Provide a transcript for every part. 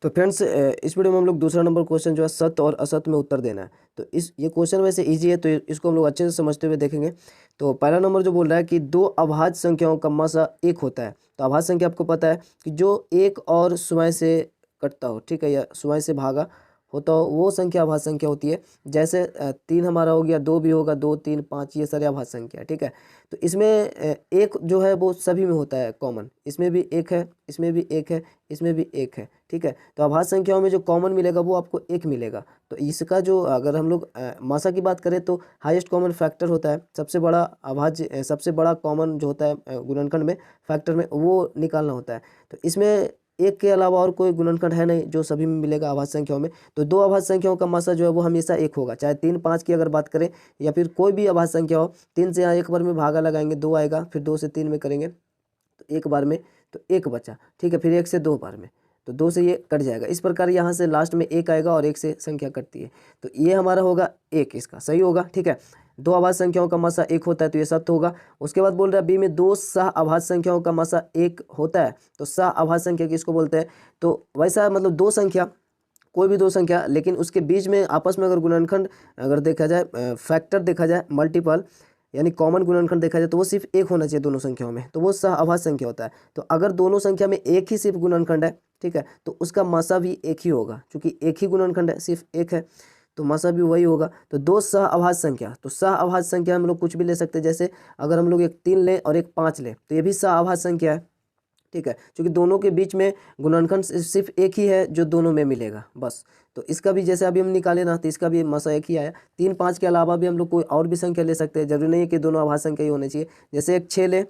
तो फ्रेंड्स इस वीडियो में हम लोग दूसरा नंबर क्वेश्चन जो है सत्य और असत्य में उत्तर देना है। तो ये क्वेश्चन वैसे इजी है, तो इसको हम लोग अच्छे से समझते हुए देखेंगे। तो पहला नंबर जो बोल रहा है कि दो अभाज्य संख्याओं का मासा एक होता है। तो अभाज्य संख्या आपको पता है कि जो एक और शून्य से कटता हो, ठीक है, या शून्य से भागा होता हो, वो संख्या अभाज्य संख्या होती है। जैसे 3 हमारा हो गया, 2 भी होगा, 2 3 5 ये सारे अभाज्य संख्या है, ठीक है। तो इसमें एक जो है वो सभी में होता है कॉमन, इसमें भी एक है, इसमें भी एक है, इसमें भी एक है, ठीक है। तो अभाज्य संख्याओं में जो कॉमन मिलेगा वो आपको एक मिलेगा। तो इसका जो अगर हम लोग मासा की बात करें तो हाईएस्ट कॉमन फैक्टर होता है, सबसे बड़ा अभाज्य सबसे बड़ा कॉमन जो होता है गुणनखंड में, फैक्टर में, वो निकालना होता है। तो इसमें एक के अलावा और कोई गुणनखंड है नहीं जो सभी में मिलेगा अभाज्य संख्याओं में। तो दो अभाज्य संख्याओं का मासा जो है वो हमेशा एक होगा, चाहे 3 5 की अगर बात करें या फिर कोई भी अभाज्य संख्या हो। 3 से यहाँ एक बार में भागा लगाएंगे 2 आएगा, फिर 2 से 3 में करेंगे तो एक बार में तो एक बचा, ठीक है। फिर 1 से 2 बार में तो 2 से ये कट जाएगा। इस प्रकार यहाँ से लास्ट में एक आएगा और 1 से संख्या कटती है। तो ये हमारा होगा एक, इसका सही होगा, ठीक है। दो अभाज्य संख्याओं का मासा एक होता है तो ये सत्य होगा। उसके बाद बोल रहा है बी में दो सह अभाज्य संख्याओं का मासा एक होता है। तो सह अभाज्य संख्या किसको बोलते हैं? तो वैसा मतलब दो संख्या, कोई भी दो संख्या, लेकिन उसके बीच में आपस में अगर गुणनखंड अगर देखा जाए, फैक्टर देखा जाए, मल्टीपल यानी कॉमन गुणनखंड देखा जाए तो वो सिर्फ एक होना चाहिए दोनों संख्याओं में, तो वो सह अभाज्य संख्या होता है। तो अगर दोनों संख्या में एक ही सिर्फ गुणनखंड है, ठीक है, तो उसका मासा भी एक ही होगा, क्योंकि एक ही गुणनखंड है, सिर्फ एक है, तो मासा भी वही होगा। तो दो सह अभाज्य संख्या, तो सह अभाज्य संख्या हम लोग कुछ भी ले सकते हैं। जैसे अगर हम लोग एक 3 लें और एक 5 लें तो ये भी सह अभाज्य संख्या है, ठीक है, क्योंकि दोनों के बीच में गुणनखंड सिर्फ एक ही है जो दोनों में मिलेगा बस। तो इसका भी जैसे अभी हम निकाले ना, तो इसका भी मासा एक ही आया। 3 5 के अलावा भी हम लोग कोई और भी संख्या ले सकते हैं, जरूरी नहीं है कि दोनों अभाज्य संख्या ही होनी चाहिए। जैसे एक 6 ले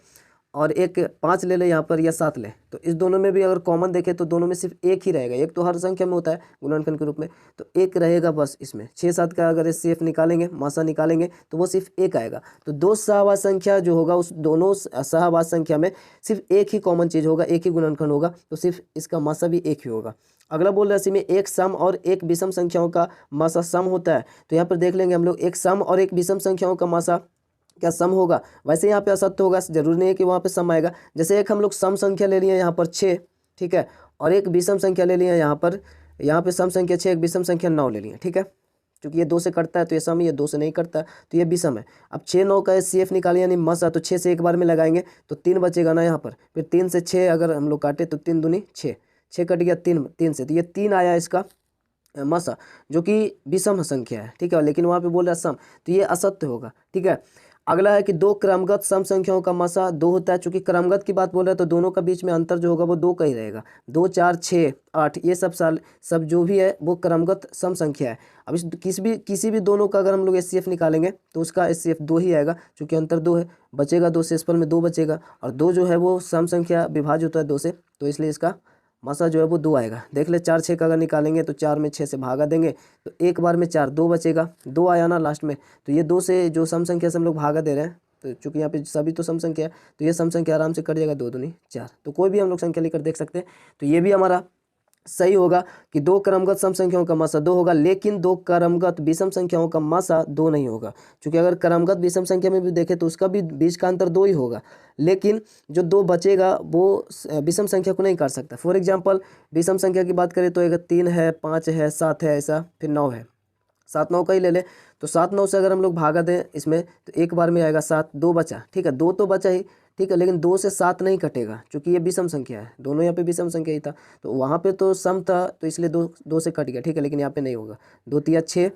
और एक 5 ले यहाँ पर, या 7 ले, तो इस दोनों में भी अगर कॉमन देखें तो दोनों में सिर्फ एक ही रहेगा। एक तो हर संख्या में होता है गुणनखंड के रूप में, तो एक रहेगा बस। इसमें 6 7 का अगर एचसीएफ निकालेंगे, मासा निकालेंगे, तो वो सिर्फ एक आएगा। तो दो सहअभाज्य संख्या जो होगा उस दोनों सहअभाज्य संख्या में सिर्फ एक ही कॉमन चीज़ होगा, एक ही गुणनखंड होगा, तो सिर्फ इसका मासा भी एक ही होगा। अगला बोल रहा है इसी में एक सम और एक विषम संख्याओं का मासा सम होता है। तो यहाँ पर देख लेंगे हम लोग, एक सम और एक विषम संख्याओं का मासा क्या सम होगा? वैसे यहाँ पे असत्य होगा, जरूरी नहीं है कि वहाँ पे सम आएगा। जैसे एक हम लोग सम संख्या ले लिए यहाँ पर 6, ठीक है, और एक विषम संख्या ले लिए यहाँ पे सम संख्या 6, एक विषम संख्या 9 ले लिए, ठीक है। क्योंकि ये 2 से कटता है तो ये सम, ये 2 से नहीं कटता तो ये विषम है। अब 6 9 का एचसीएफ निकाले यानी मसा, तो 6 से एक बार में लगाएंगे तो 3 बचेगा ना यहाँ पर। फिर 3 से 6 अगर हम लोग काटे तो 3 दूनी 6, 6 कट गया 3 से, तो ये 3 आया इसका मसा, जो कि विषम संख्या है, ठीक है। लेकिन वहाँ पे बोल रहा है सम, तो ये असत्य होगा, ठीक है। अगला है कि दो क्रमगत सम संख्याओं का मासा 2 होता है। चूंकि क्रमगत की बात बोल रहा है तो दोनों का बीच में अंतर जो होगा वो 2 का ही रहेगा। 2 4 6 8 ये सब जो भी है वो क्रमगत सम संख्या है। अब इस किसी भी दोनों का अगर हम लोग एचसीएफ निकालेंगे तो उसका एचसीएफ 2 ही आएगा, क्योंकि अंतर 2 है। बचेगा 2 से, इस पर में 2 बचेगा, और 2 जो है वो सम संख्या विभाज्य होता है 2 से, तो इसलिए इसका मासा जो है वो 2 आएगा। देख ले 4 6 का अगर निकालेंगे तो 4 में 6 से भागा देंगे तो एक बार में 4, 2 बचेगा, 2 आया ना लास्ट में। तो ये 2 से जो सम संख्या से हम लोग भागा दे रहे हैं, तो चूंकि यहाँ पे सभी तो सम संख्या है तो ये सम संख्या आराम से कट जाएगा, 2 दूनी 4। तो कोई भी हम लोग संख्या लेकर देख सकते हैं। तो ये भी हमारा सही होगा कि दो क्रमगत सम संख्याओं का मासा 2 होगा, लेकिन दो क्रमगत विषम संख्याओं का मासा 2 नहीं होगा। क्योंकि अगर क्रमगत विषम संख्या में भी देखें तो उसका भी बीच का अंतर 2 ही होगा, लेकिन जो 2 बचेगा वो विषम संख्या को नहीं काट सकता। फॉर एग्जांपल विषम संख्या की बात करें तो अगर 3 है, 5 है, 7 है, ऐसा, फिर 9 है, 7 9 का ही ले ले। तो 7 9 से अगर हम लोग भागा दें इसमें तो एक बार में आएगा 7, 2 बचा, ठीक है, 2 तो बचा ही, ठीक है, लेकिन 2 से 7 नहीं कटेगा क्योंकि ये विषम संख्या है। दोनों यहाँ पे विषम संख्या ही था, तो वहाँ पे तो सम था तो इसलिए 2 से कट गया, ठीक है, लेकिन यहाँ पे नहीं होगा। 2 तिया 6,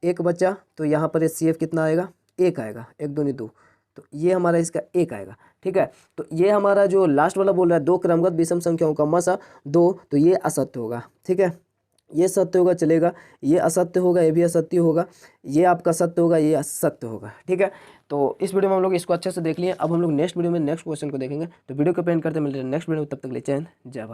एक बचा, तो यहाँ पर एचसीएफ कितना आएगा? 1 आएगा, 1 दूनी 2, तो ये हमारा इसका 1 आएगा, ठीक है। तो ये हमारा जो लास्ट वाला बोल रहा है दो क्रमगत विषम संख्याओं का मासा 2, तो ये असत्य होगा, ठीक है। ये सत्य होगा चलेगा, ये असत्य होगा, ये भी असत्य होगा, ये आपका सत्य होगा, ये असत्य होगा, ठीक है। तो इस वीडियो में हम लोग इसको अच्छे से देख लिए। अब हम लोग नेक्स्ट वीडियो में नेक्स्ट क्वेश्चन को देखेंगे। तो वीडियो को पेंट करते मिलते हैं नेक्स्ट वीडियो में, तब तक ले चैन जय भारत।